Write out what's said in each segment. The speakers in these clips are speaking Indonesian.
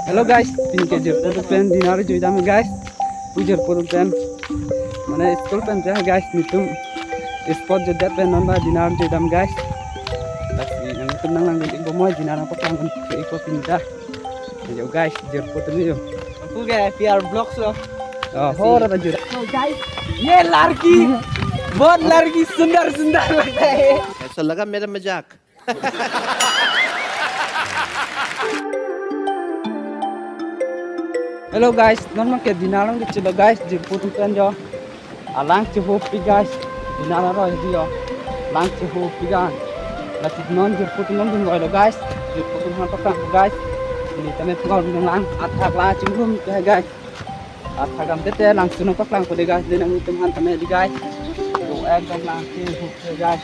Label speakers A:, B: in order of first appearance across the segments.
A: Hello guys, tin ke jer photo pen dinar joida me guys. Ujer photo pen. Mane school pen ja guys nitum spot joda pen non ba dinar joida me guys. Basi nang itum nang nang ibo mo dinar apa kang ke iko pinta. Yo guys, jer photo ni yo.
B: Aku kayak PR vlog so.
A: Oh, hora ba jer.
B: So guys, ये लड़की बहुत लड़की सुंदर सुंदर लगता है.
C: ऐसा लगा मेरा मजाक.
A: Hello guys, non ma ke dinalang ke chilo guys, jer photo pen jo. Alang che ho pi guys. Dinara ro di yo. Lang che ho pi gan. La ti non jer photo non dun lo guys. Jer photo ha pa kang guys. Ini tame pungau dun lang athak la chingrum ke guys. Athak am tete lang suno pa kang ko de guys, den ang itum han tame di guys. Yo ekdom lang che ho ke guys.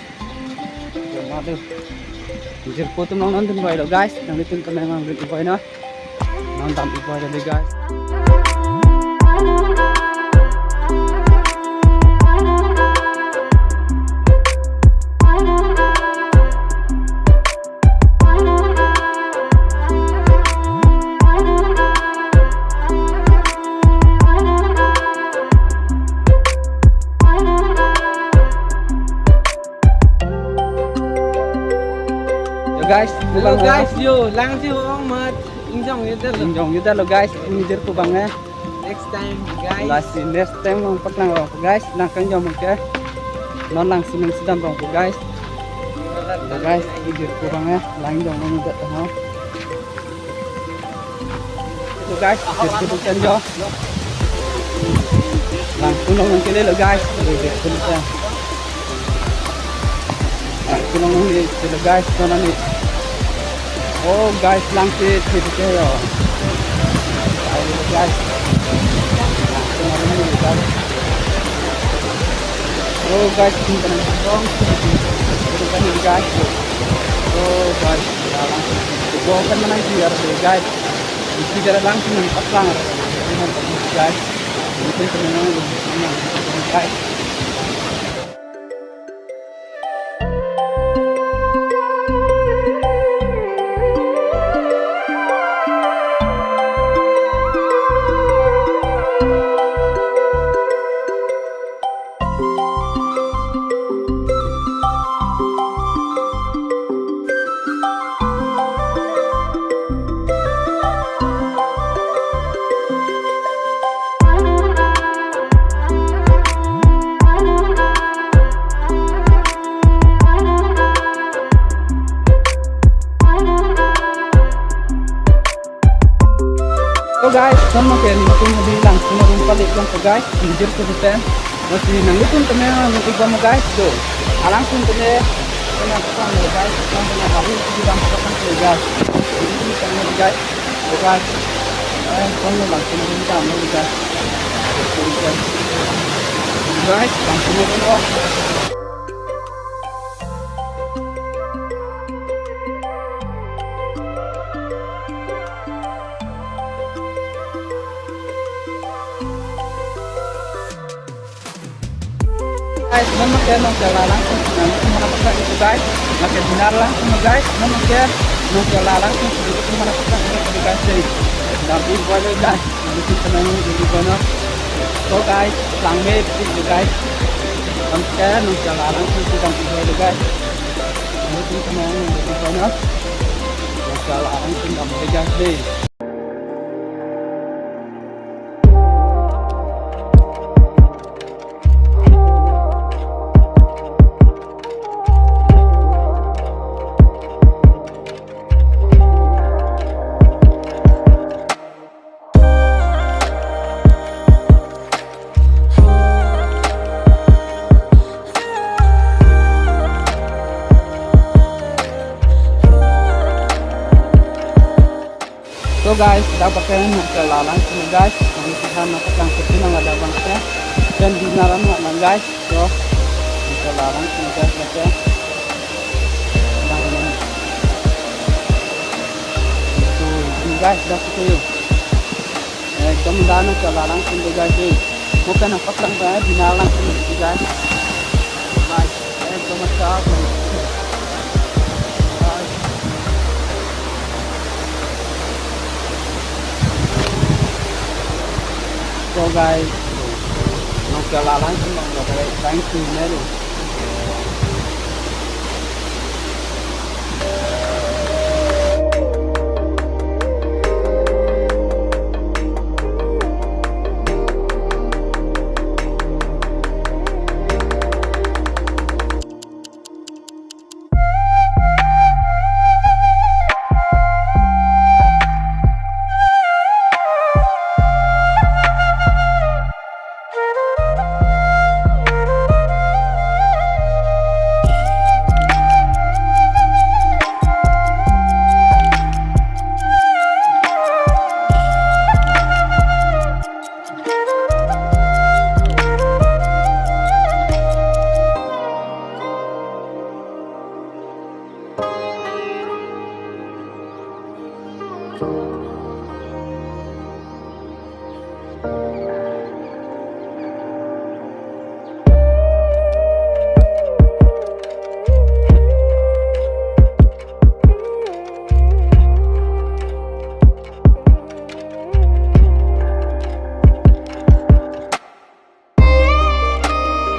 A: Yo ma de. Jer photo non dun lo guys, nang itum tame mang ri boy na. Non tam ibo de guys. Guys,
B: Hello guys, yo langsung orang mat injong itu loh.
A: Injong yuda lo guys, ini jer ku bang
B: Next time guys.
A: Lasi next time mong patlang rong ku guys, nang kang jom ke. Non lang sinang sedam rong ku guys. Lo guys, ini jer ku bang lang jong mong yuda tah. Lo guys, jer ku bukan jo. Lang kunong nang kele lo guys, jer ku bukan. Lang kunong nang lo guys, non ni. Oh guys, lang sit hit ke yo. Ayo guys. Oh guys, ini kan dong. Itu kan ini guys. Oh guys, lang. Go kan mana dia guys. Ini cara langsung pasang. Ini guys. Itu kan guys. So guys, sama kayak natin bilang sunod palit lang po guys, hindi ko ito. Masih nangutun kami ng iba mo guys, so alang kung kami pinapasang mo guys, kung kami nakawin ko bilang pasang ko guys. Hindi kami guys, so guys, kung mo lang sunod mo guys. Guys, kung sunod mo. Guys, naman kaya nung kaya langsung mana pasang itu guys, makin benar langsung guys, naman kaya nung kaya langsung itu mana pasang itu guys jadi, tapi boleh guys, nanti senang jadi bono. So guys, langme itu guys, naman kaya nung kaya langsung itu boleh guys, nanti senang jadi bono. Nung kaya langsung boleh guys deh. So guys, dapat kalian nagkalalang sila guys. Nangisahan na katang kasi nang adabang siya. Dan di naran na guys. So, nagkalalang sila guys kasi. Ito, ini guys, dapat kayo. Kemudahan nagkalalang sila guys. Bukan nampak lang ba, dinalang sila guys. Guys, kemasap. so guys, no kala lang sa mga guys, thank you, Mary.